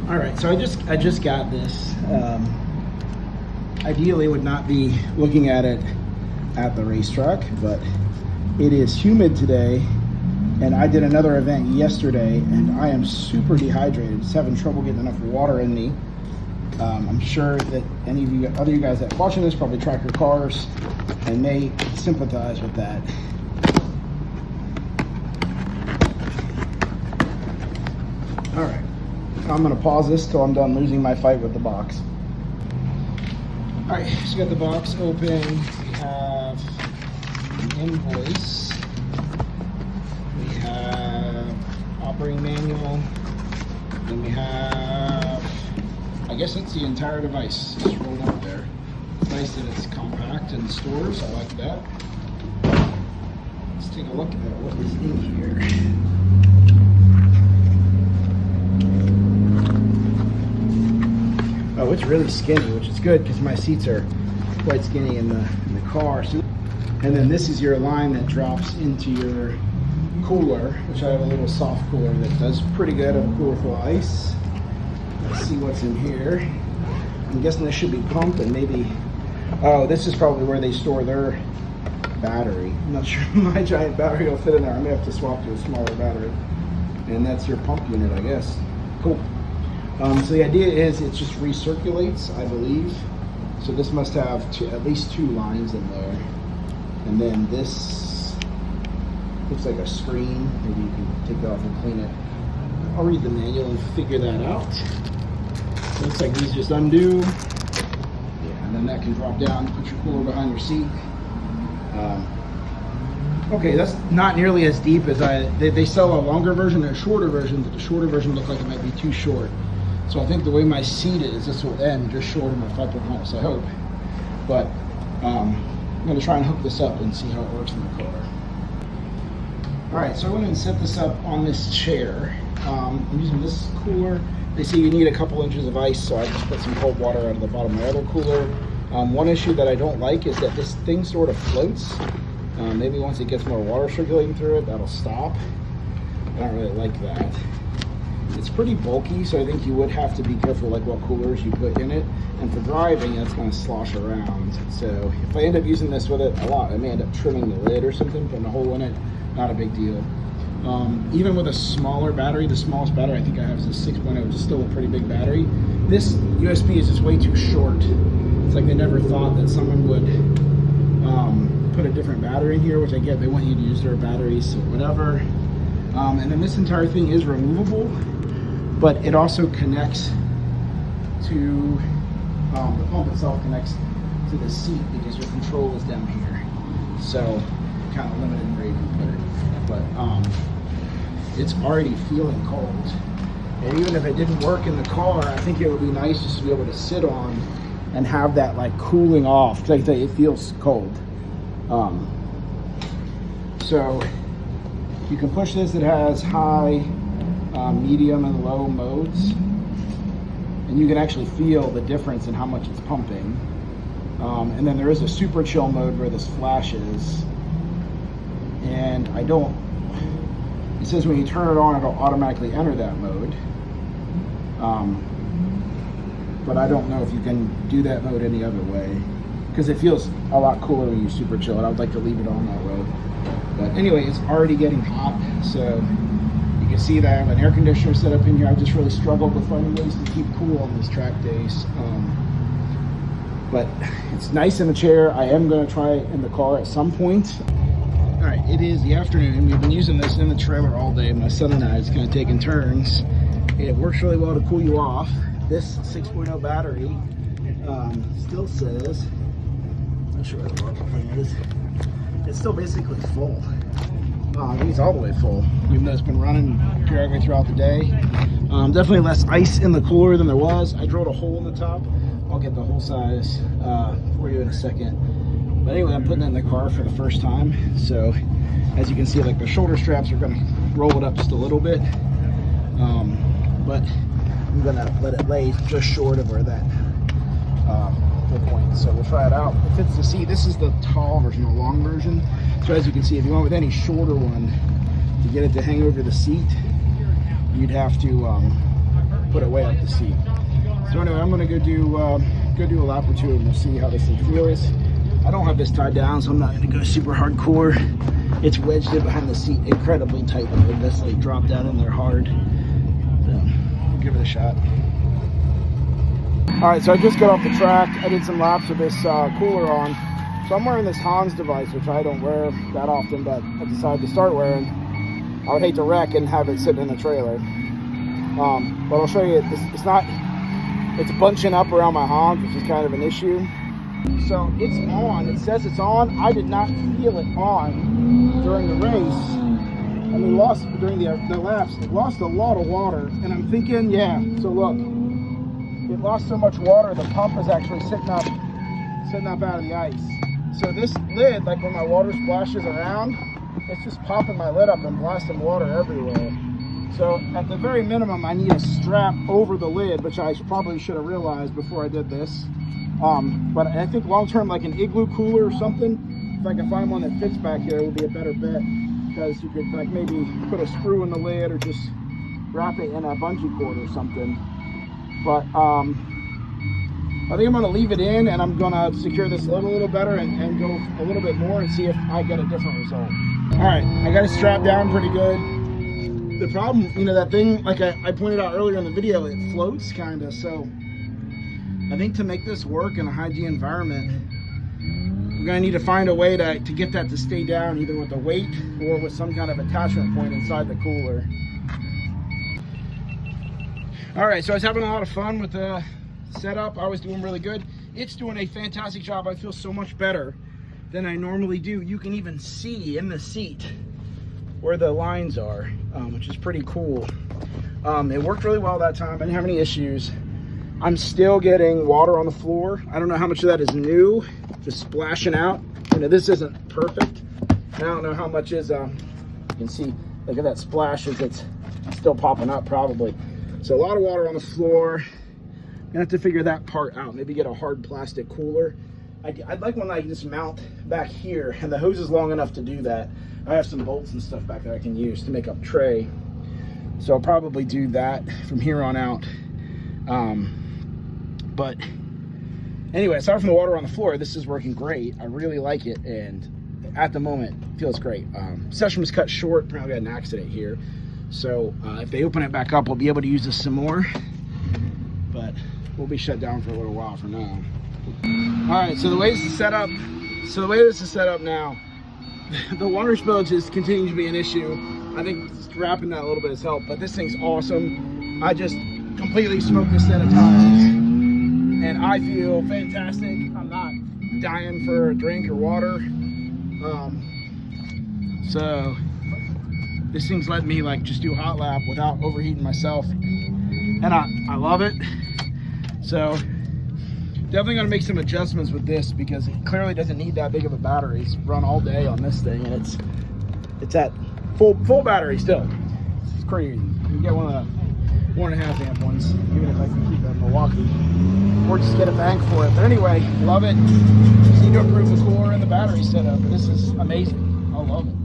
All right, so I just got this. Ideally would not be looking at it at the racetrack, but it is humid today, and I did another event yesterday, and I am super dehydrated. Just having trouble getting enough water in me. I'm sure that any of you other guys that are watching this probably track your cars and may sympathize with that. All right, I'm gonna pause this till I'm done losing my fight with the box. All right, so we got the box open. We have an invoice. We have operating manual. Then we have, I guess that's the entire device just rolled up there. It's nice that it's compact and stores. I like that. Let's take a look at what is in here. Oh, it's really skinny, which is good because my seats are quite skinny in the car. So, and then this is your line that drops into your cooler, which I have a little soft cooler that does pretty good. I have a cooler full of ice. Let's see what's in here. I'm guessing this should be pumped and maybe, oh, this is probably where they store their battery. I'm not sure my giant battery will fit in there. I may have to swap to a smaller battery. And that's your pump unit, I guess. Cool. So the idea is it just recirculates, I believe. So this must have at least 2 lines in there. And then this looks like a screen. Maybe you can take that off and clean it. I'll read the manual and figure that out. Looks like these just undo. Yeah, and then that can drop down, put your cooler behind your seat. Okay, that's not nearly as deep as they sell a longer version and a shorter version, but the shorter version looked like it might be too short. So I think the way my seat is, this will end just short of my 5-foot harness, I hope. But I'm gonna try and hook this up and see how it works in the car. All right, so I went and set this up on this chair. I'm using this cooler. They say you need a couple inches of ice, so I just put some cold water out of the bottom of my other cooler. One issue that I don't like is that this thing sort of floats. Maybe once it gets more water circulating through it, that'll stop. I don't really like that. It's pretty bulky, so I think you would have to be careful like what coolers you put in it. And for driving, it's going to slosh around. So if I end up using this with it a lot, I may end up trimming the lid or something, putting a hole in it. Not a big deal. Even with a smaller battery, the smallest battery I think I have is a 6.0, which is still a pretty big battery. This USB is just way too short. It's like they never thought that someone would put a different battery in here, which I get they want you to use their batteries, so whatever. And then this entire thing is removable, but it also connects to, the pump itself connects to the seat because your control is down here. So kind of limited in where you can put it. But it's already feeling cold. And even if it didn't work in the car, I think it would be nice just to be able to sit on and have that like cooling off. Like it feels cold. So you can push this. It has high, medium, and low modes, and you can actually feel the difference in how much it's pumping. And then there is a super chill mode where this flashes, and it says when you turn it on, it'll automatically enter that mode. But I don't know if you can do that mode any other way, because it feels a lot cooler when you super chill it. I would like to leave it on that way. But anyway, it's already getting hot, so you can see that I have an air conditioner set up in here. I've just really struggled with finding ways to keep cool on these track days. But it's nice in the chair. I am going to try it in the car at some point. All right, it is the afternoon. We've been using this in the trailer all day. My son and I just kind of taking turns. It works really well to cool you off. This 6.0 battery still says, I'm sure what the thing is. It's still basically full. It's all the way full, even though it's been running periodically throughout the day. Definitely less ice in the cooler than there was. I drilled a hole in the top. I'll get the hole size for you in a second. But anyway, I'm putting it in the car for the first time. So as you can see, like the shoulder straps are gonna roll it up just a little bit. But I'm gonna let it lay just short of where that point. So we'll try it out. It fits the seat. This is the tall version, the long version. So as you can see, if you went with any shorter one to get it to hang over the seat, you'd have to put it way up the seat. So anyway, I'm gonna go do a lap or two and we'll see how this thing feels. I don't have this tied down, so I'm not gonna go super hardcore. It's wedged in behind the seat incredibly tightly with this like drop down in there hard. So we'll give it a shot. All right, so I just got off the track. I did some laps with this cooler on. So I'm wearing this Hans device, which I don't wear that often, but I decided to start wearing. I would hate to wreck and have it sitting in the trailer. But I'll show you, it's bunching up around my Hans, which is kind of an issue. So it's on, it says it's on. I did not feel it on during the race. And we lost, during the laps, it lost a lot of water. And I'm thinking, yeah, so look, it lost so much water, the pump is actually sitting up out of the ice. So this lid, like when my water splashes around, it's just popping my lid up and blasting water everywhere. So at the very minimum, I need a strap over the lid, which I probably should have realized before I did this. But I think long-term, like an igloo cooler or something, if I can find one that fits back here, it would be a better bet, because you could like maybe put a screw in the lid or just wrap it in a bungee cord or something. But I think I'm going to leave it in, and I'm going to secure this lid a little better and go a little bit more and see if I get a different result. All right, I got it strapped down pretty good. The problem, you know, that thing, like I pointed out earlier in the video, it floats kind of. So I think to make this work in a high G environment, we're going to need to find a way to get that to stay down, either with a weight or with some kind of attachment point inside the cooler. All right, so I was having a lot of fun with the setup. I was doing really good. It's doing a fantastic job. I feel so much better than I normally do. You can even see in the seat where the lines are, which is pretty cool. It worked really well that time. I didn't have any issues. I'm still getting water on the floor. I don't know how much of that is new, just splashing out. You know, this isn't perfect. I don't know how much is, you can see, look at that splash as it's still popping up probably. So a lot of water on the floor. Gonna have to figure that part out. Maybe get a hard plastic cooler. I'd like one that I can just mount back here, and the hose is long enough to do that. I have some bolts and stuff back there I can use to make up tray. So I'll probably do that from here on out. But anyway, aside from the water on the floor, this is working great. I really like it, and at the moment, it feels great. Session was cut short. Apparently I had an accident here. So if they open it back up, we'll be able to use this some more. But we'll be shut down for a little while for now. All right, so the way this is set up, now, the water spill just continues to be an issue. I think wrapping that a little bit has helped, but this thing's awesome. I just completely smoked this set of tires, and I feel fantastic. I'm not dying for a drink or water. So this thing's letting me like just do a hot lap without overheating myself, and I love it. So definitely gonna make some adjustments with this, because it clearly doesn't need that big of a battery. It's run all day on this thing, and it's at full battery still. It's crazy. You can get one of the 1.5 amp ones, even if I can keep it in Milwaukee, or just get a bank for it. But anyway, love it. Just need to improve the cooler and the battery setup, but this is amazing. I love it.